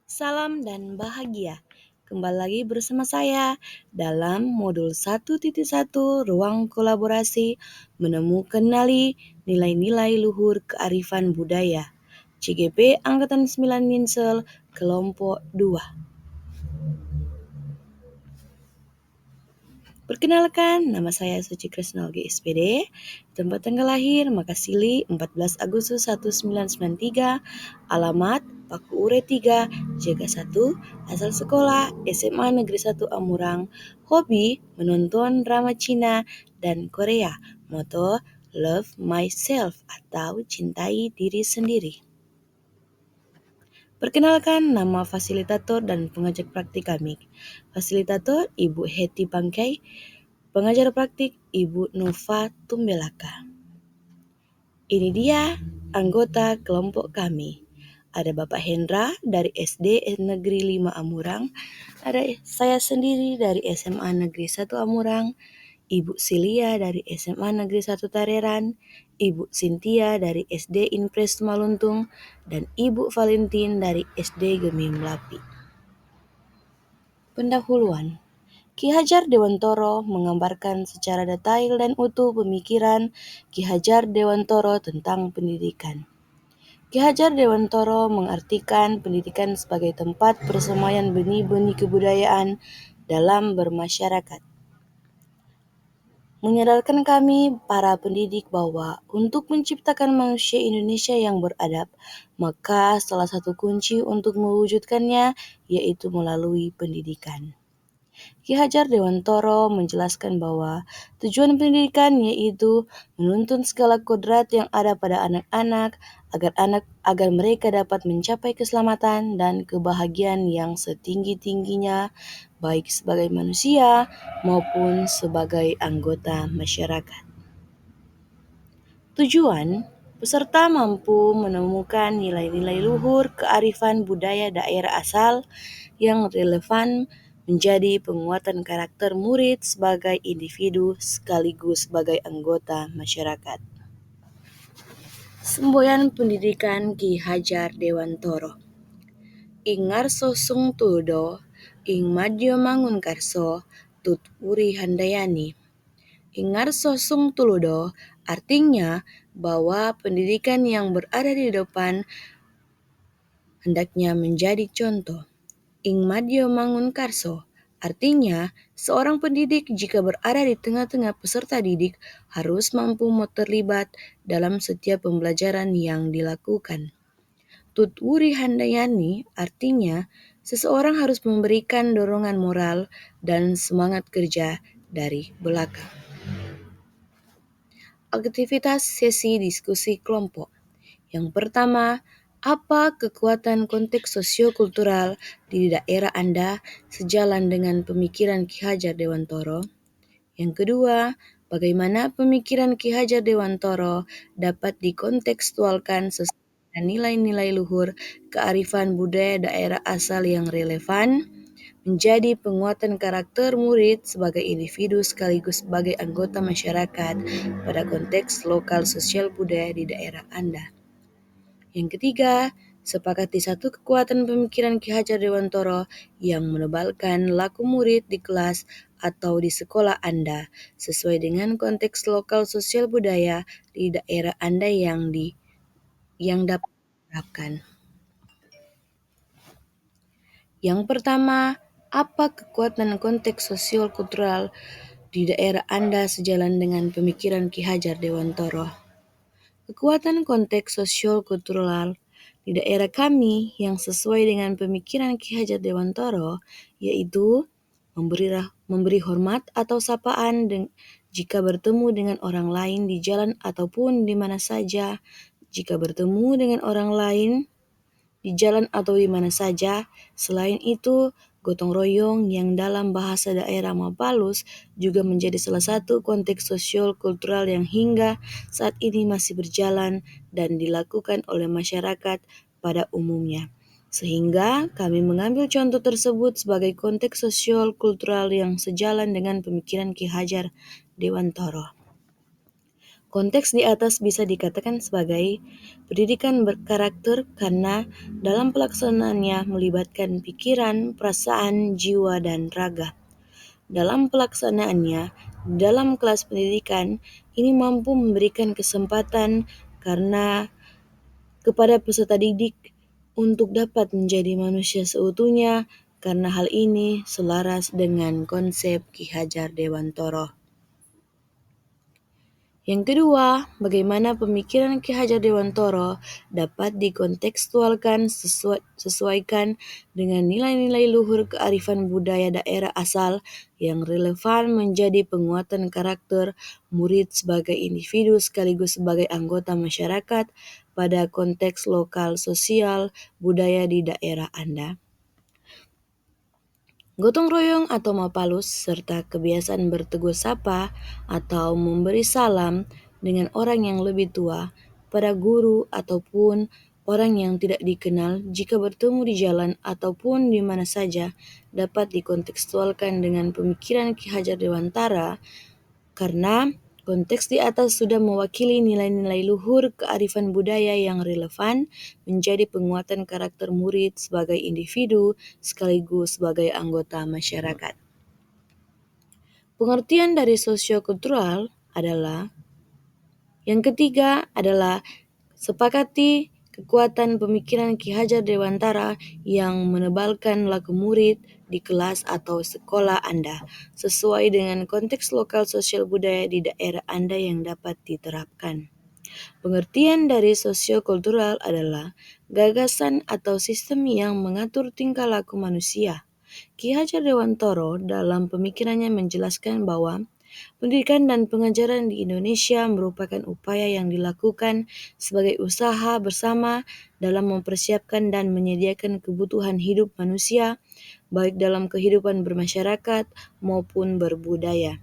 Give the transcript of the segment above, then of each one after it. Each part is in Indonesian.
Salam dan bahagia. Kembali lagi bersama saya dalam modul 1.1 Ruang Kolaborasi Menemukan Nilai-Nilai Luhur Kearifan Budaya. CGP Angkatan 9 Minsel, Kelompok 2. Perkenalkan, nama saya Suci Krisnalgi SPD, tempat tanggal lahir Makasili 14 Agustus 1993, alamat Paku Ure 3, Jaga 1, asal sekolah SMA Negeri 1 Amurang, hobi menonton drama Cina dan Korea, moto Love Myself atau cintai diri sendiri. Perkenalkan, nama fasilitator dan pengajak praktik kami. Fasilitator Ibu Heti Bangkai, pengajar praktik Ibu Nova Tumbelaka. Ini dia anggota kelompok kami. Ada Bapak Hendra dari SD Negeri 5 Amurang, ada saya sendiri dari SMA Negeri 1 Amurang, Ibu Silia dari SMA Negeri 1 Tareran, Ibu Sintia dari SD Impres Maluntung, dan Ibu Valentin dari SD Gemim Lapi. Pendahuluan. Ki Hajar Dewantoro menggambarkan secara detail dan utuh pemikiran Ki Hajar Dewantoro tentang pendidikan. Ki Hajar Dewantoro mengartikan pendidikan sebagai tempat persemaian benih-benih kebudayaan dalam bermasyarakat. Menyadarkan kami, para pendidik, bahwa untuk menciptakan manusia Indonesia yang beradab, maka salah satu kunci untuk mewujudkannya yaitu melalui pendidikan. Ki Hajar Dewantoro menjelaskan bahwa tujuan pendidikan yaitu menuntun segala kodrat yang ada pada anak-anak agar mereka dapat mencapai keselamatan dan kebahagiaan yang setinggi-tingginya baik sebagai manusia maupun sebagai anggota masyarakat. Tujuan peserta mampu menemukan nilai-nilai luhur kearifan budaya daerah asal yang relevan menjadi penguatan karakter murid sebagai individu sekaligus sebagai anggota masyarakat. Semboyan pendidikan Ki Hajar Dewantoro. Ing ngarso sung tuldo, ing madyo mangun karso, tut uri handayani. Ing ngarso sung tuludo artinya bahwa pendidikan yang berada di depan hendaknya menjadi contoh. Ing madyo mangun karso artinya seorang pendidik jika berada di tengah-tengah peserta didik harus mampu terlibat dalam setiap pembelajaran yang dilakukan. Tutwuri handayani artinya seseorang harus memberikan dorongan moral dan semangat kerja dari belakang. Aktivitas sesi diskusi kelompok. Yang pertama, apa kekuatan konteks sosiokultural di daerah Anda sejalan dengan pemikiran Ki Hajar Dewantoro? Yang kedua, bagaimana pemikiran Ki Hajar Dewantoro dapat dikontekstualkan sesuai dengan nilai-nilai luhur kearifan budaya daerah asal yang relevan menjadi penguatan karakter murid sebagai individu sekaligus sebagai anggota masyarakat pada konteks lokal sosial budaya di daerah Anda. Yang ketiga, sepakati satu kekuatan pemikiran Ki Hajar Dewantoro yang menebalkan laku murid di kelas atau di sekolah Anda sesuai dengan konteks lokal sosial budaya di daerah Anda yang dapat diterapkan. Yang pertama, apa kekuatan konteks sosial kultural di daerah Anda sejalan dengan pemikiran Ki Hajar Dewantoro? Kekuatan konteks sosial kultural di daerah kami yang sesuai dengan pemikiran Ki Hajar Dewantoro yaitu memberi hormat atau sapaan jika bertemu dengan orang lain di jalan ataupun di mana saja. Jika bertemu dengan orang lain di jalan atau di mana saja. Selain itu, gotong royong yang dalam bahasa daerah Mapalus juga menjadi salah satu konteks sosial kultural yang hingga saat ini masih berjalan dan dilakukan oleh masyarakat pada umumnya. Sehingga kami mengambil contoh tersebut sebagai konteks sosial kultural yang sejalan dengan pemikiran Ki Hajar Dewantoro. Konteks di atas bisa dikatakan sebagai pendidikan berkarakter karena dalam pelaksanaannya melibatkan pikiran, perasaan, jiwa, dan raga. Dalam pelaksanaannya, dalam kelas pendidikan, ini mampu memberikan kesempatan karena kepada peserta didik untuk dapat menjadi manusia seutuhnya karena hal ini selaras dengan konsep Ki Hajar Dewantara. Yang kedua, bagaimana pemikiran Ki Hajar Dewantara dapat dikontekstualkan sesuaikan dengan nilai-nilai luhur kearifan budaya daerah asal yang relevan menjadi penguatan karakter murid sebagai individu sekaligus sebagai anggota masyarakat pada konteks lokal sosial budaya di daerah Anda. Gotong royong atau mapalus serta kebiasaan bertegur sapa atau memberi salam dengan orang yang lebih tua, pada guru ataupun orang yang tidak dikenal jika bertemu di jalan ataupun di mana saja dapat dikontekstualkan dengan pemikiran Ki Hajar Dewantara karena konteks di atas sudah mewakili nilai-nilai luhur kearifan budaya yang relevan menjadi penguatan karakter murid sebagai individu sekaligus sebagai anggota masyarakat. Pengertian dari sosiokultural adalah yang ketiga adalah sepakati kekuatan pemikiran Ki Hajar Dewantara yang menebalkan laku murid di kelas atau sekolah Anda sesuai dengan konteks lokal sosial budaya di daerah Anda yang dapat diterapkan. Pengertian dari sosiokultural adalah gagasan atau sistem yang mengatur tingkah laku manusia. Ki Hajar Dewantara dalam pemikirannya menjelaskan bahwa pendidikan dan pengajaran di Indonesia merupakan upaya yang dilakukan sebagai usaha bersama dalam mempersiapkan dan menyediakan kebutuhan hidup manusia, baik dalam kehidupan bermasyarakat maupun berbudaya.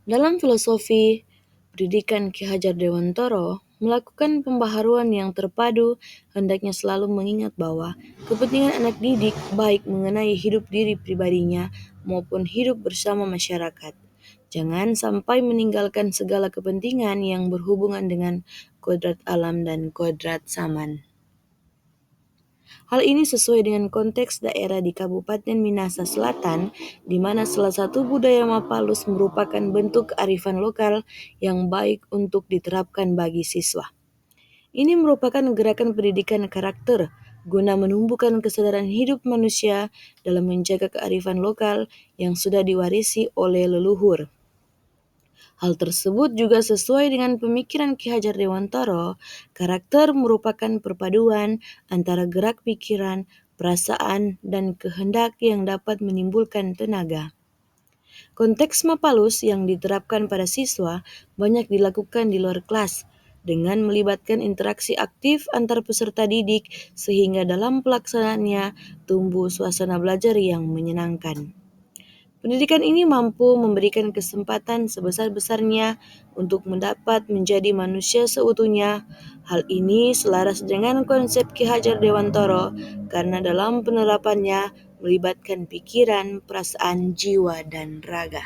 Dalam filosofi pendidikan, Ki Hajar Dewantara melakukan pembaharuan yang terpadu, hendaknya selalu mengingat bahwa kepentingan anak didik baik mengenai hidup diri pribadinya maupun hidup bersama masyarakat. Jangan sampai meninggalkan segala kepentingan yang berhubungan dengan kodrat alam dan kodrat zaman. Hal ini sesuai dengan konteks daerah di Kabupaten Minahasa Selatan, di mana salah satu budaya Mapalus merupakan bentuk kearifan lokal yang baik untuk diterapkan bagi siswa. Ini merupakan gerakan pendidikan karakter guna menumbuhkan kesadaran hidup manusia dalam menjaga kearifan lokal yang sudah diwarisi oleh leluhur. Hal tersebut juga sesuai dengan pemikiran Ki Hajar Dewantara. Karakter merupakan perpaduan antara gerak pikiran, perasaan, dan kehendak yang dapat menimbulkan tenaga. Konteks Mapalus yang diterapkan pada siswa banyak dilakukan di luar kelas dengan melibatkan interaksi aktif antar peserta didik sehingga dalam pelaksanaannya tumbuh suasana belajar yang menyenangkan. Pendidikan ini mampu memberikan kesempatan sebesar-besarnya untuk mendapat menjadi manusia seutuhnya. Hal ini selaras dengan konsep Ki Hajar Dewantara karena dalam penerapannya melibatkan pikiran, perasaan, jiwa, dan raga.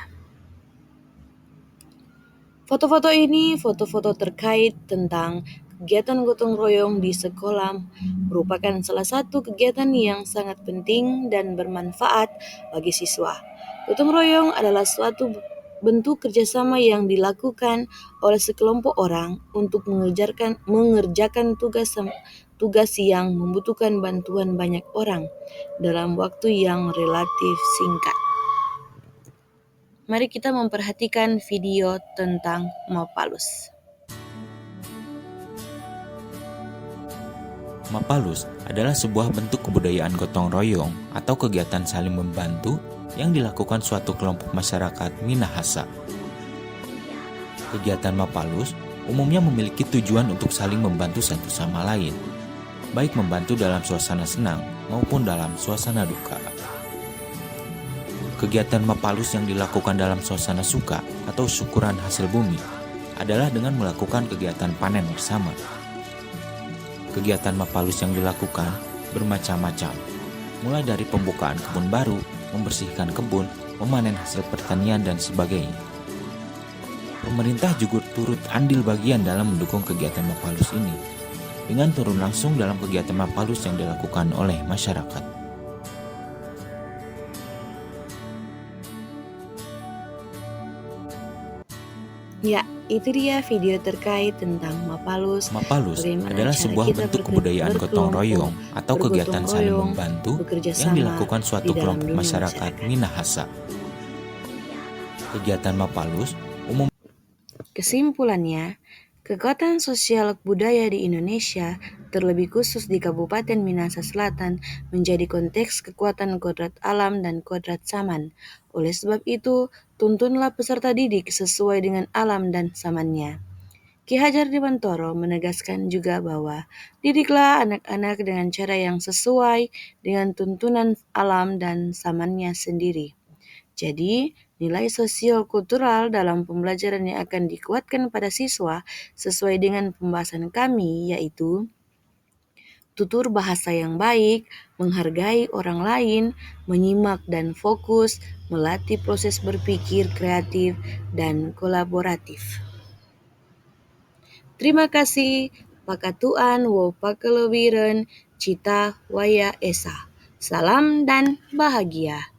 Foto-foto ini foto-foto terkait tentang kegiatan gotong royong di sekolah merupakan salah satu kegiatan yang sangat penting dan bermanfaat bagi siswa. Gotong royong adalah suatu bentuk kerjasama yang dilakukan oleh sekelompok orang untuk mengerjakan tugas yang membutuhkan bantuan banyak orang dalam waktu yang relatif singkat. Mari kita memperhatikan video tentang Mapalus. Mapalus adalah sebuah bentuk kebudayaan gotong royong atau kegiatan saling membantu yang dilakukan suatu kelompok masyarakat Minahasa. Kegiatan Mapalus umumnya memiliki tujuan untuk saling membantu satu sama lain, baik membantu dalam suasana senang maupun dalam suasana duka. Kegiatan Mapalus yang dilakukan dalam suasana suka atau syukuran hasil bumi adalah dengan melakukan kegiatan panen bersama. Kegiatan Mapalus yang dilakukan bermacam-macam, mulai dari pembukaan kebun baru, membersihkan kebun, memanen hasil pertanian, dan sebagainya. Pemerintah juga turut andil bagian dalam mendukung kegiatan Mapalus ini, dengan turun langsung dalam kegiatan Mapalus yang dilakukan oleh masyarakat. Ya, itu dia video terkait tentang Mapalus. Mapalus Bagaimana adalah cara sebuah kita bentuk kebudayaan gotong royong atau kegiatan saling bergotong-royong, membantu bekerja yang sama dilakukan di suatu dalam kelompok dunia masyarakat Minahasa. Kegiatan Mapalus umum Kesimpulannya, kekuatan sosial budaya di Indonesia, terlebih khusus di Kabupaten Minahasa Selatan, menjadi konteks kekuatan kodrat alam dan kodrat zaman. Oleh sebab itu, tuntunlah peserta didik sesuai dengan alam dan zamannya. Ki Hajar Dewantara menegaskan juga bahwa didiklah anak-anak dengan cara yang sesuai dengan tuntunan alam dan zamannya sendiri. Jadi, nilai sosio-kultural dalam pembelajaran yang akan dikuatkan pada siswa sesuai dengan pembahasan kami, yaitu tutur bahasa yang baik, menghargai orang lain, menyimak dan fokus, melatih proses berpikir kreatif dan kolaboratif. Terima kasih, Pakatuan wo pakelewiren, cita waya esa. Salam dan bahagia.